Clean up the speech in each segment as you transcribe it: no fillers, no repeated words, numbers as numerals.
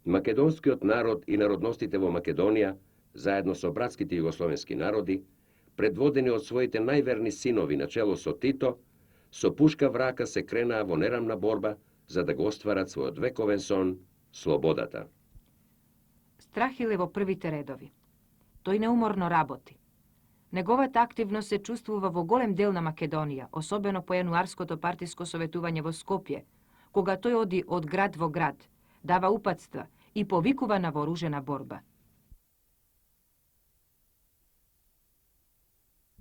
Македонскиот народ и народностите во Македонија, заедно со братските југословенски народи, предводени од своите најверни синови на чело со Тито, со пушка в рака се кренаа во нерамна борба за да го остварат својот вековен сон, слободата. Страхил е во првите редови. Тој неуморно работи. Неговата активност се чувствува во голем дел на Македонија, особено по јануарското партиско советување во Скопје, кога тој оди од град во град, дава упатства и повикува на вооружена борба.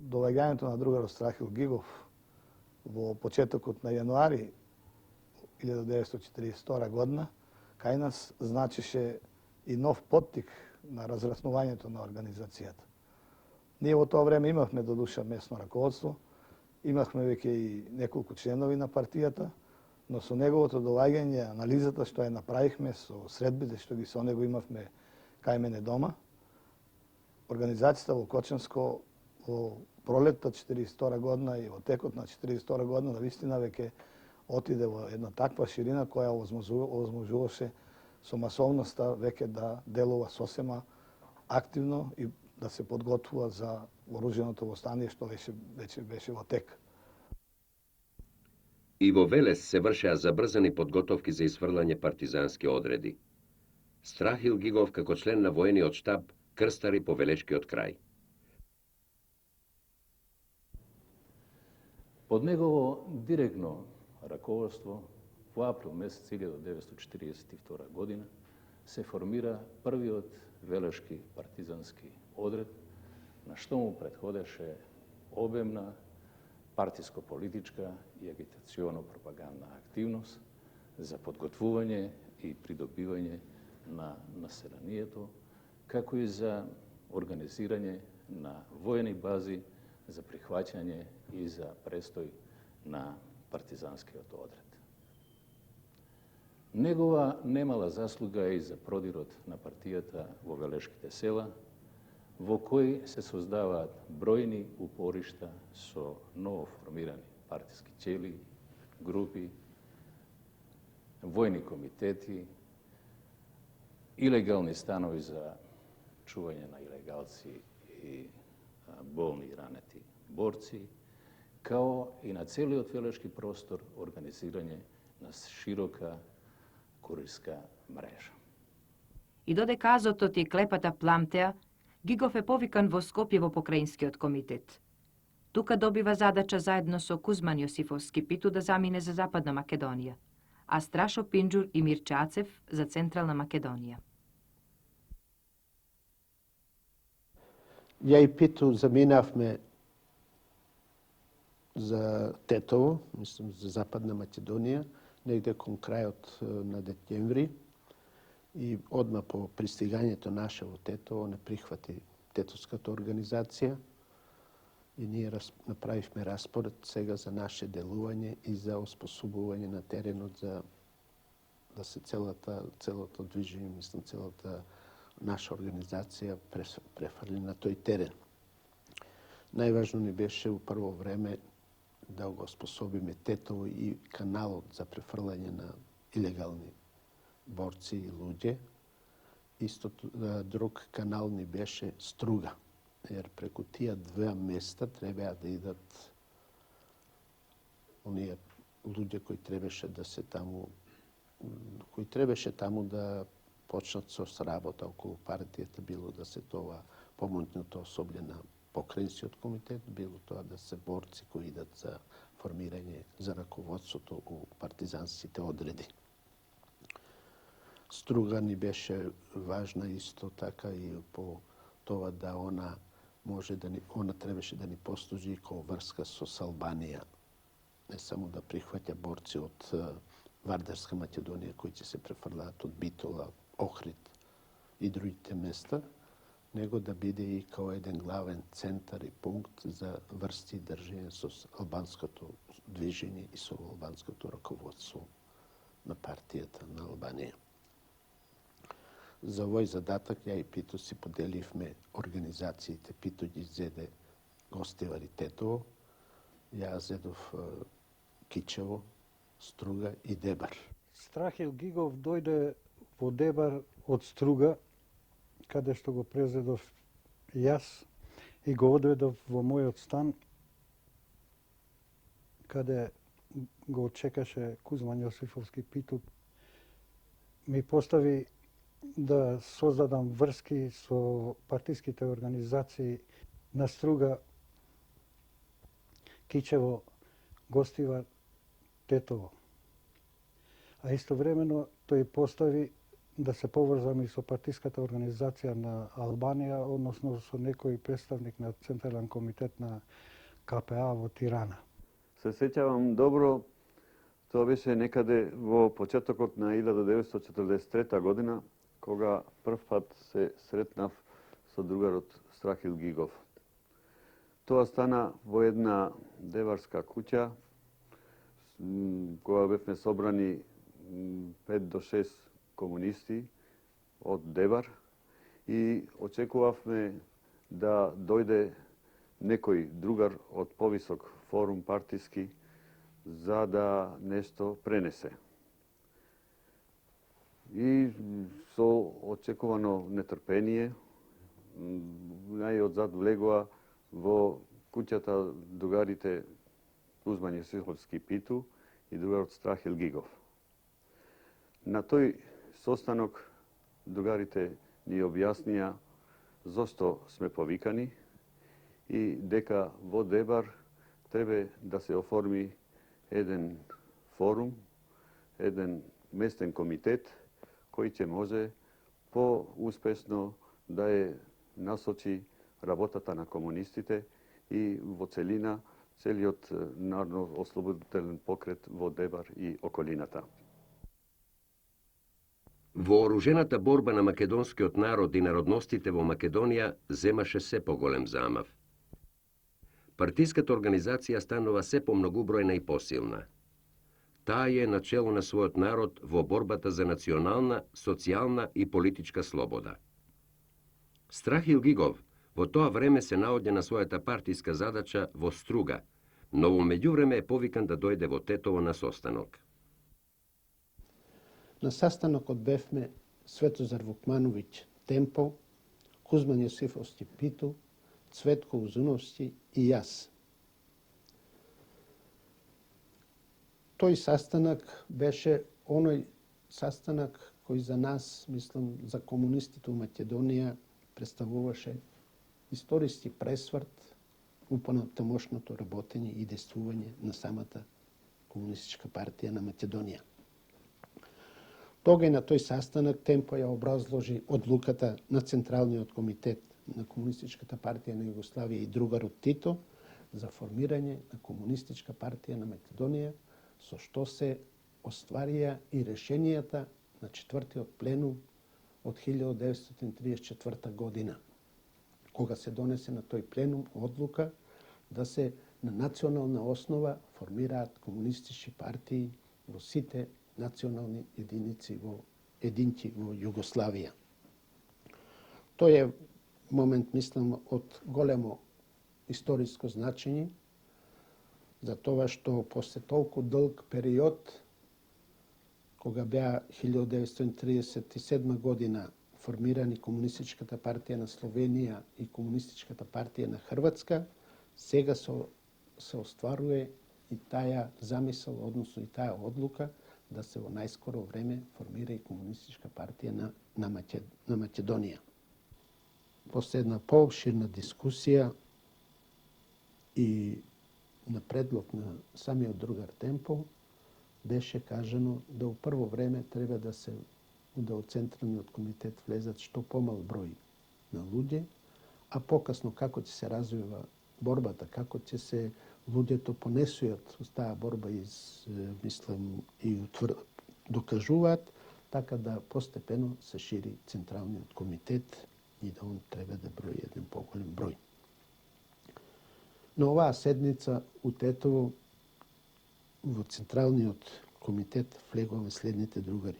Доаѓањето на другарот Страхил Гигов во почетокот на јануари 1942 година кај нас значише и нов поттик на разраснувањето на организацијата. Ние во тоа време имавме до душа местно раководство, имавме веќе и неколку членови на партијата, но со неговото доаѓање, анализата што ја направихме, со средбите што ги со него имавме кај мене дома, организацијата во Кочанско во пролетта 42 година и во текот на 42 година навистина веќе отиде во една таква ширина која овозможуваше со масовноста веќе да делува сосема активно и да се подготвува за вооруженото востание што веќе беше во тек. И во Велес се вршеа забрзани подготовки за изфрлање партизански одреди. Страхил Гигов како член на воениот штаб крстари по Велешкиот крај. Под негово директно раководство во април месец 1942 година се формира првиот Велешки партизански одред, на што му предходеше обемна партиско-политичка и агитационо-пропагандна активност за подготвување и придобивање на населението, како и за организирање на воени бази за прихваќање и за престој на партизанскиот одред. Негова немала заслуга и за продирот на партијата во Велешките села, во кои се создаваат бројни упоришта со ново формирани партиски ќели, групи, војни комитети, илегални станови за чување на илегалци и болни и ранети борци, као и на целиот Велешки простор организирање на широка курирска мрежа. И додека азотот и клепата пламтеа, Гигов е повикан во Скопје во покраинскиот комитет. Тука добива задача заедно со Кузман Јосифовски Питу да замине за Западна Македонија, а Страшо Пинџур и Мирча Ацев за Централна Македонија. Ја и Питу заминавме за Тетово, мислам за Западна Македонија, негде кон крајот на декември. И одма по пристигањето наше во Тетово не прихвати тетовската организација и ние направивме распоред сега за наше делување и за оспособување на теренот за да се целото движење, мислам целата наша организација префрли на тој терен. Најважно ни беше у прво време да го способиме Тетово и каналот за префрлање на илегални борци и луѓе. Исто друг канал ни беше Струга, jer преку тие две места требаа да идат оние луѓе кои требаше да се таму, кои требаше таму да почнат со работа околу партијата, било да се тоа помоќното особје на покраинскиот комитет, било тоа да се борци кои идат за формирање за раководството у партизанските одреди. Струга ни беше важна исто така и по тоа да она требаше да ни послужи како врска со Албанија, не само да прихваќа борци од Вардарска Македонија кои ќе се префрлаат од Битола, Охрид и другите места, него да биде и као еден главен центар и пункт за врсти и држење со албанското движење и со албанското раководство на партијата на Албанија. За овој задатак ја и Питу си поделивме организациите. Питу ги зеде Гостивари Тетово, ја зедов Кичево, Струга и Дебар. Страхил Гигов дојде во Дебар од Струга, каде што го презедов јас и го одведов во мојот стан, каде го чекаше Кузман Јосифовски Питу. Ми постави да создадам врски со партиските организации на Струга, Кичево, Гостивар, Тетово. А истовремено тој постави да се поврзам и со партиската организација на Албанија, односно со некој представник на Централен комитет на КПА во Тирана. Се сеќавам добро, тоа беше некаде во почетокот на 1943 година, кога прв пат се сретнав со другарот Страхил Гигов. Тоа стана во една деварска куќа, кога бевме собрани 5 до 6 комунисти од Девар и очекувавме да дојде некој другар од повисок форум партиски за да нешто пренесе. И со очекувано нетрпение најодзад влегоа во куќата другарите Кузман Јосифовски Питу и другарот Страхил Гигов. На тој состанок другарите ни објаснија зошто сме повикани и дека во Дебар треба да се оформи еден форум, еден местен комитет кој ќе може по-успешно да е насочи работата на комунистите и во целина целиот народно-ослободителен покрет во Дебар и околината. Вооружената борба на македонскиот народ и народностите во Македонија земаше се поголем замав. Партиската организација станува се помногубројна и посилна. Таа е начело на својот народ во борбата за национална, социјална и политичка слобода. Страхил Гигов во тоа време се наоѓа на својата партиска задача во Струга, но во меѓувреме е повикан да дојде во Тетово на состанок. На sastanokот бевме Светозар Вукмановиќ Темпо, Кузман Јосифовски Питу, Цветко Узуновски и јас. Тој sastanak беше оној sastanak кој за нас, мислам, за комунистите у Македонија представуваше историски пресврт у понатамошното работење и действување на самата комунистичка партија на Македонија. Тога и на тој sastanak Темпо ја образложи одлуката на Централниот комитет на Комунистичката партија на Југославија и другарот Тито за формирање на Комунистичка партија на Македонија, со што се остварија и решенијата на четвртиот пленум од 1934 година, кога се донесе на тој пленум одлука да се на национална основа формираат комунистички партии во сите национални единици во Југославија. Тој е момент, мислам, од големо историско значење, за тоа што после толку долг период, кога беа 1937 година формирани Комунистичката партија на Словенија и Комунистичката партија на Хрватска, сега се остварува и таа замисел, односно и таа одлука, да се во најскоро време формира и Комунистичка партија на Македонија. После една пообширна дискусија и на предлог на самиот другар Темпо, беше кажано да у прво време треба да од Централниот комитет влезат што помал број на луѓе, а покасно како ќе се развива борбата, како ќе се луѓето понесујат со таа борба мислам и докажуваат, така да постепено се шири Централниот комитет и да он треба да брои еден поголем број. На оваа седница у Тетово во Централниот комитет влегуваме следните другари.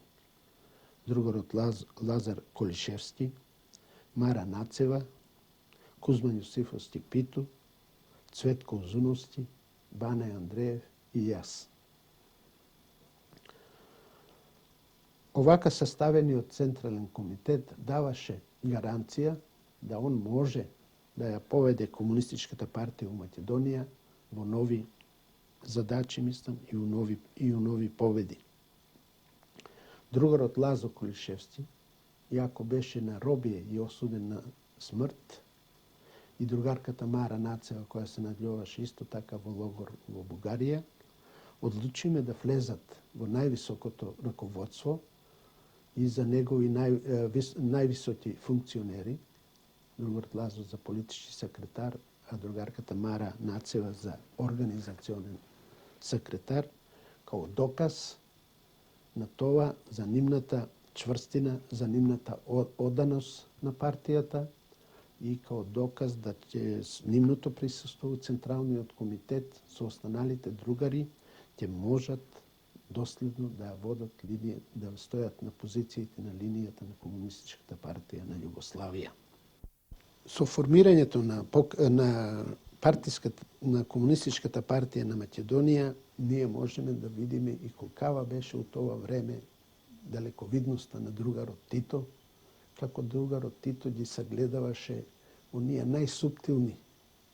Другарот Лазар Колишевски, Мара Нацева, Кузман Јосифовски Питу, Цветко Узуновски, Бане Андреев и јас. Ovaka sastaveniот Централен комитет даваше гаранција да он може да ја поведе Комунистичката партија у Македонија во нови задачи, мислам, и у нови победи. Другарот Лазо Колишевски, иако беше на робие и осуден на смрт, и другарката Мара Нацева, која се наѓуваше исто така во логор во Бугарија, одлучиме да влезат во највисокото раководство и за негови највисоки функционери, другарот Лазо за политички секретар, а другарката Мара Нацева за организационен секретар, као доказ на тоа за нивната чврстина, за нивната оданост на партијата и као доказ да ќе нивното присуство во Централниот комитет со останалите другари ќе можат доследно да ја водат линија, да стојат на позициите на линијата на Комунистичката партија на Југославија. Со формирањето на Комунистичката партија на Македонија, ние можеме да видиме и колкава беше у тоа време далековидноста на другарот Тито, како другарот Тито ги сагледаваше оние најсуптилни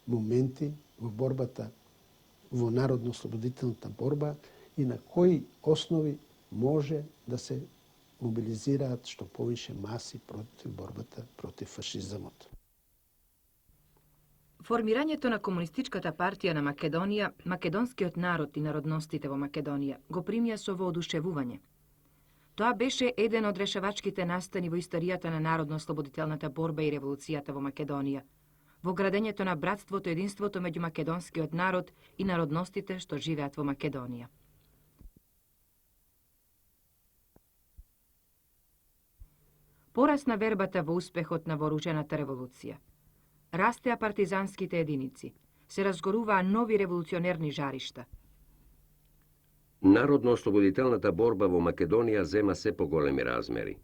моменти во борбата, во народно-ослободителната борба и на кои основи може да се мобилизираат што повише маси против борбата против фашизмот. Формирањето на Комунистичката партија на Македонија, македонскиот народ и народностите во Македонија го примја со воодушевување. Тоа беше еден од решавачките настани во историјата на народно-ослободителната борба и револуцијата во Македонија, во градењето на братството и единството меѓу македонскиот народ и народностите што живеат во Македонија. Порасна вербата во успехот на вооружената револуција. Растеа партизанските единици, се разгоруваа нови револуционерни жаришта. Народно-ослободителната борба во Македонија зема се поголеми размери.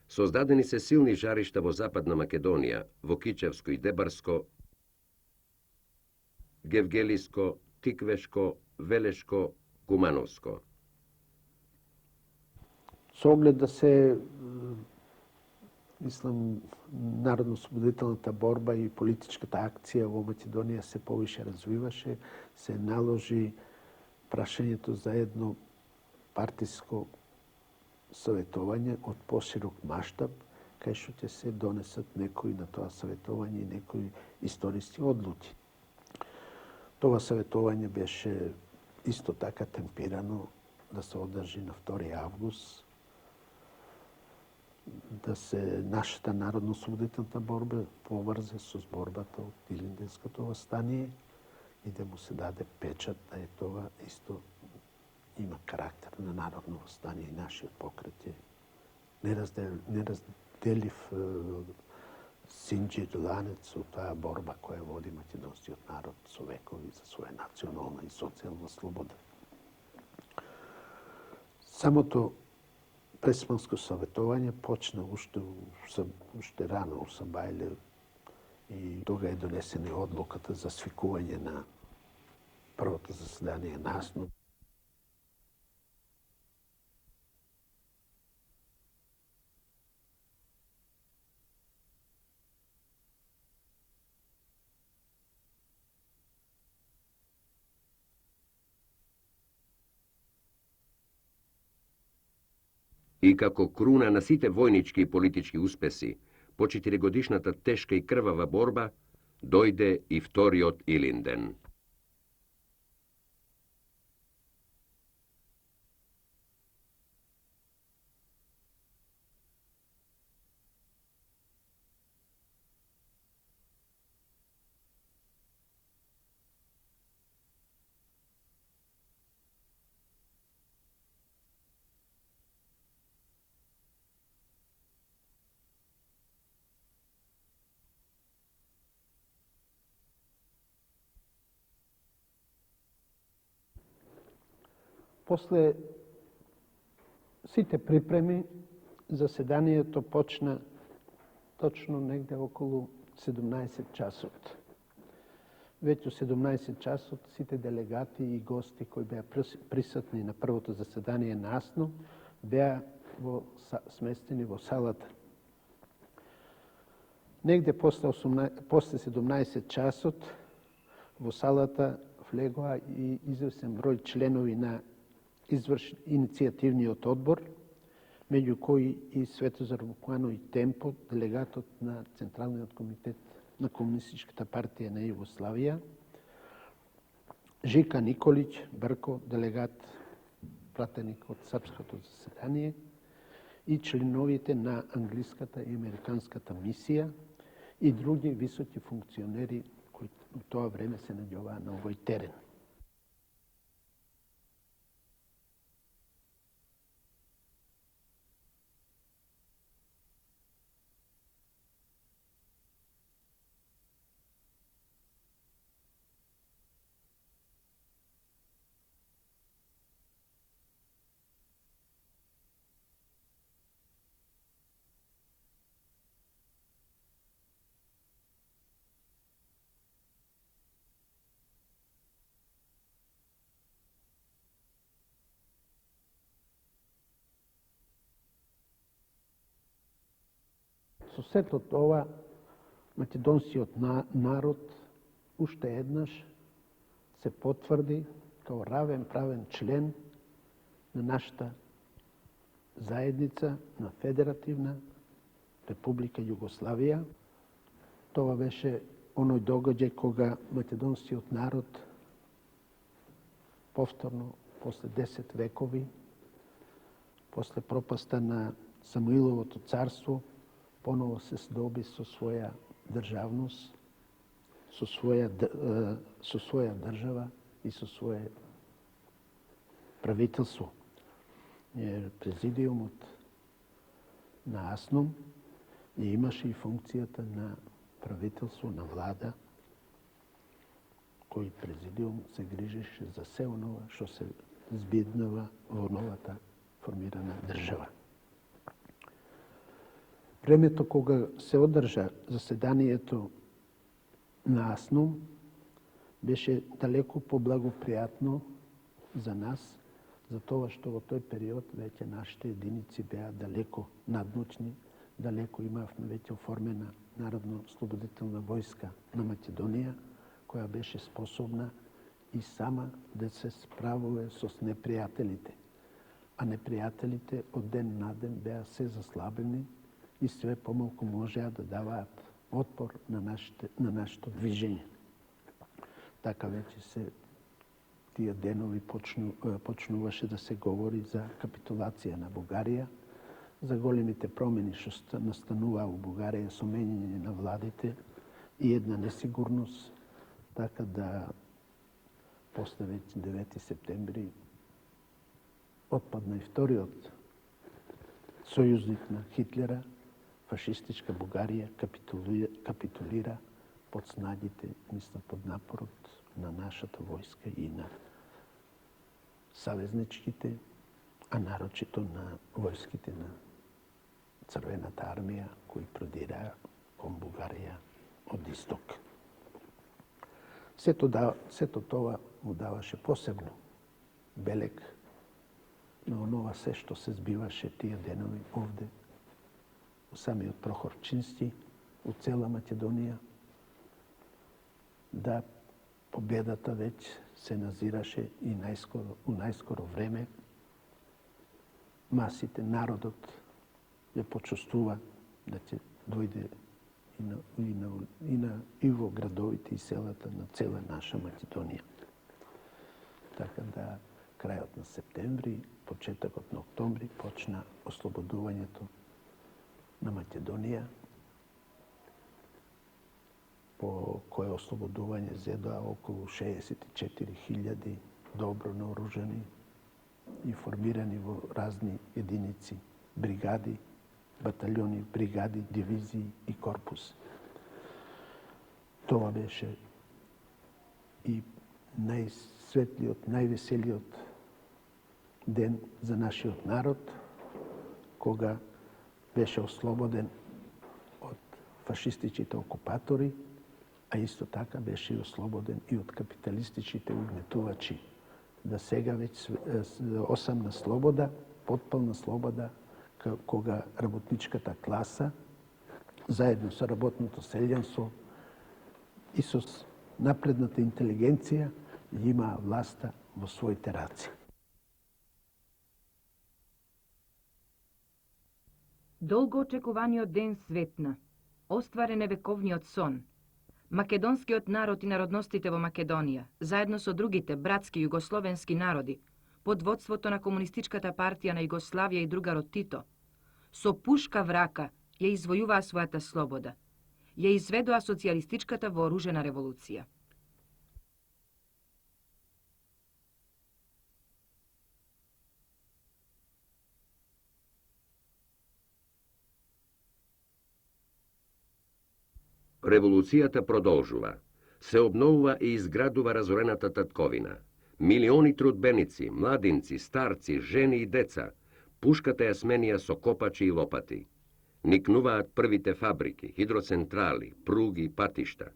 Создадени се силни жаришта во Западна Македонија, во Кичевско и Дебарско, Гевгелиско, Тиквешко, Велешко, Кумановско. Со оглед да се, мислам, народно-ослободителната борба и политичката акција во Македонија се повише развиваше, се наложи прашањето за едно партиско советување од поширок маштаб, кај што ќе се донесат некои на тоа советување и некои историски одлуки. Тоа советување беше исто така темпирано да се одржи на 2 август, да се нашата народно-ослободителната борба поврзе со борбата од Илинденското восстание и да му се даде печат да е тоа исто има карактер на народно восстание и нашиот покрет е неразделив синџир ланец од таа борба која води македонскиот народ со векови за своја национална и социјална слобода. Самото Преспанско советување почна уште рано у Сабајле и тога е донесена одлуката за свикување на првото заседание на АСНУ. И како круна на сите војнички и политички успеси, по 4-годишната тешка и крвава борба, дојде и вториот Илинден. После сите припреми, заседанието почна точно негде околу 17 часот. Веќе 17 часот сите делегати и гости кои беа присутни на првото заседание на АСНУ беа smesteni во салата. Негде после 17 часот во салата влегоа и известен број членови на иницијативниот одбор, меѓу кои и Светозар Вукановиќ Темпо, делегатот на Централниот комитет на Комунистичката партија на Југославија, Жика Николиќ Брко, делегат пратеник од Српското заседание, и членовите на англиската и американската мисија и други високи функционери кои у тоа време се наѓоваа на овој терен. Со сето ова, македонскиот народ уште еднаш се потврди као равен правен член на нашата заедница на Федеративна Република Југославија. Тоа беше оној догаѓај кога македонскиот народ повторно, после 10 векови, после пропаста на Самуиловото царство, поново се здоби со своја државност, со своја држава и со свое правителство. Президиумот на АСНОМ имаше и функцијата на правителство, на влада, кој президиум се грижеше за се онова што се збиднува во новата формирана држава. Времето кога се одржа заседанието на АСНОМ беше далеко поблагопријатно за нас, за тоа што во тој период веќе нашите единици беа далеко надмочни, далеко имавме веќе оформена Народно-слободителна војска на Македонија, која беше способна и сама да се справува со непријателите. А непријателите од ден на ден беа се заслабени и све помалку можеа да даваат отпор на нашето движење. Така веќе се тие денови почнуваше да се говори за капитулација на Бугарија, за големите промени што настануваа у Бугарија со менење на владите и една несигурност, така да после веќе 9 септември отпадна и вториот сојузник на Хитлера, фашистичка Бугарија капитулира под снагите, мисля, под напорот на нашата војска и на саветничките, а нарочито на војските на Црвената армија, кои продираа кон Бугарија од исток. Сето тоа му даваше посебно белег на онова се што се збиваше тие денови овде, у самиот Прохорчински, у цела Македонија, да победата веќе се назираше и у најскоро време. Масите, народот ја почувствува да ќе дојде и во градовите и селата на цела наша Македонија. Така да крајот на септември, почетокот на октомври почна ослободувањето на Македонија, по кое ослободување зедоа околу 64.000 добро наоружени и формирани во разни единици, бригади, батальони, бригади, дивизии и корпуси. Тоа беше и најсветлиот, највеселиот ден за нашиот народ, кога беше ослободен од фашистичките окупатори, а исто така беше и ослободен и од капиталистичките угнетувачи. Да сега веќе осамна слобода, потполна слобода, кога работничката класа, заедно со работното селјанство и со напредната интелигенција, имаа власта во своите раце. Долго очекуваниот ден светна. Остварен е вековниот сон. Македонскиот народ и народностите во Македонија, заедно со другите братски југословенски народи, под водството на Комунистичката партија на Југославија и другарот Тито, со пушка в рака ја извојуваа својата слобода. Ја изведоа социјалистичката вооружена револуција. Револуцијата продолжува. Се обновува и изградува разорената татковина. Милиони трудбеници, младинци, старци, жени и деца, пушката ја сменија со копачи и лопати. Никнуваат првите фабрики, хидроцентрали, пруги и патишта.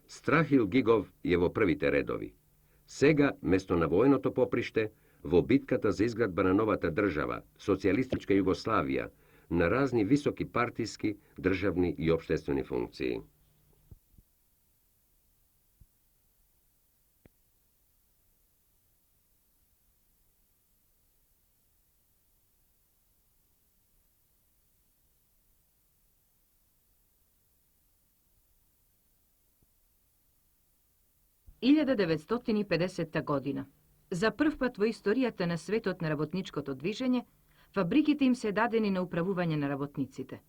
Страхил Гигов е во првите редови. Сега, место на војното поприште, во битката за изградба на новата држава, социјалистичка Југославија, на разни високи партиски, државни и општествени функции. Илјада 950 година. За прв пат во историјата на светот на работничкото движење, фабриките им се дадени на управување на работниците.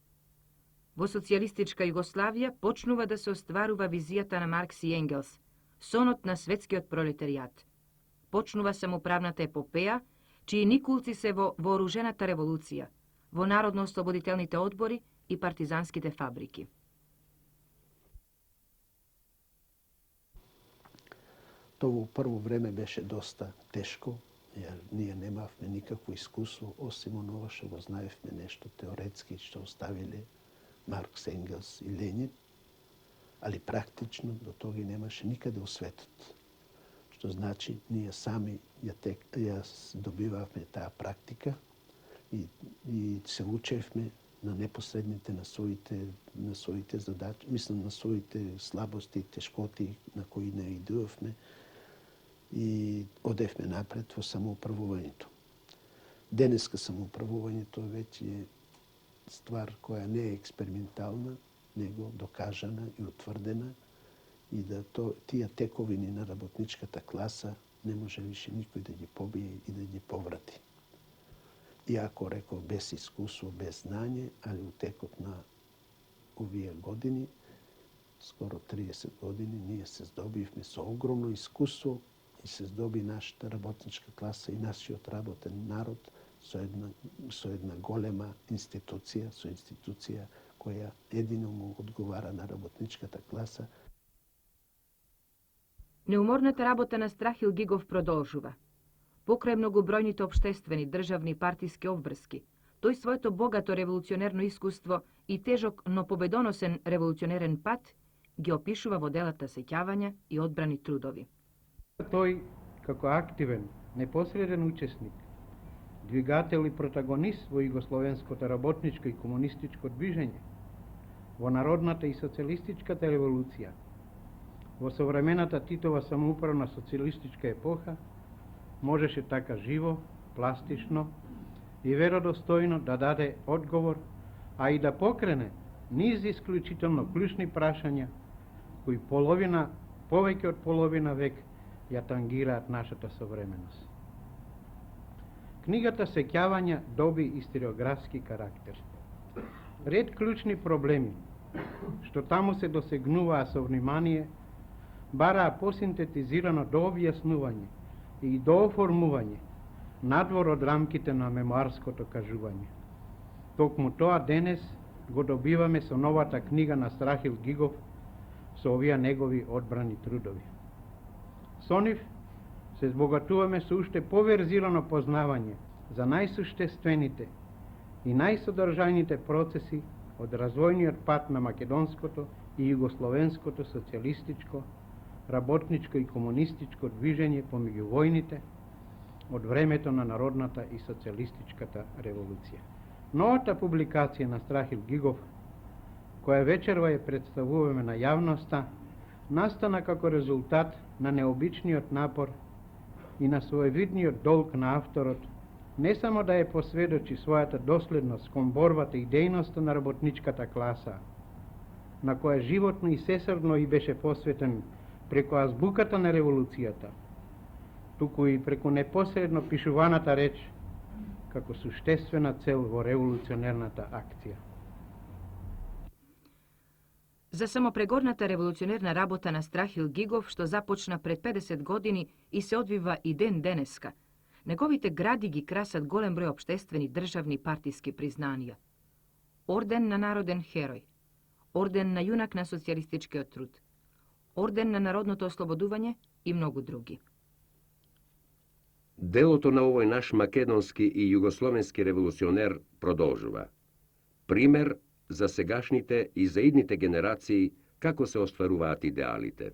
Во социјалистичка Југославија почнува да се остварува визијата на Маркс и Енгелс, сонот на светскиот пролетаријат. Почнува самоуправната епопеја, чии никулци се во вооружената револуција, во народно-ослободителните одбори и партизанските фабрики. Тоа во прво време беше доста тешко, jer ние немавме никакво искуство, осим онова што го знаевме нешто теоретски, што оставиле Маркс, Енгелс и Ленин, али практично до тога и немаше никаде у светот. Што значи, ние сами ја добивавме таа практика и се учевме на непосредните на своите задачи, мислам на своите слабости и тешкоти на кои не идувавме, и одевме напред во самоуправувањето. Денеска самоуправувањето веќе е ствар која не е експериментална, него докажана и утврдена, и да тие тековини на работничката класа не може више никој да ги побие и да ги поврати. Иако, реков, без искуство, без знање, али у текот на овие години, скоро 30 години, ние се здобивме со огромно искуство и се здоби нашата работничка класа и нашиот работен народ со една голема институција, со институција која едино му одговара на работничката класа. Неуморната работа на Страхил Гигов продолжува. Покрај многобројните општествени, државни и партиски обврски, тој своето богато револуционерно искуство и тежок, но победоносен револуционерен пат ги опишува во делата Сеќавања и Одбрани трудови. Тој, како активен, непосреден учесник, двигател и протагонист во југословенското работничко и комунистичко движење, во народната и социјалистичката револуција, во современата Титова самоуправна социјалистичка епоха, можеше така живо, пластично и веродостојно да даде одговор, а и да покрене низ исклучително клучни прашања кои повеќе од половина век ја тангираат нашата современост. Книгата Сеќавања доби историографски карактер. Ред клучни проблеми, што таму се досегнуваа со внимание, бараа посинтетизирано до објаснување и до оформување надвор од рамките на мемуарското кажување. Токму тоа денес го добиваме со новата книга на Страхил Гигов со овие негови одбрани трудови. Со нив се збогатуваме со уште поверзирано познавање за најсуштествените и најсодржајните процеси од развојниот пат на македонското и југословенското социјалистичко, работничко и комунистичко движење помеѓу војните од времето на народната и социјалистичката револуција. Новата публикација на Страхил Гигов, која вечерва ја представуваме на јавноста, настана како резултат на необичниот напор и на своевидниот долг на авторот, не само да ја посведочи својата доследност кон борбата и дејноста на работничката класа, на која животно и сесрдно и беше посветен преку азбуката на револуцијата, туку и преку непосредно пишуваната реч, како суштествена цел во револуционерната акција. За самопрегорната револуционерна работа на Страхил Гигов, што започна пред 50 години и се одвива и ден денеска, неговите гради ги красат голем број општествени, државни и партиски признанија. Орден на народен херој, орден на јунак на социјалистичкиот труд, орден на народното ослободување и многу други. Делото на овој наш македонски и југословенски револуционер продолжува. Пример за сегашните и за идните генерации како се остваруваат идеалите.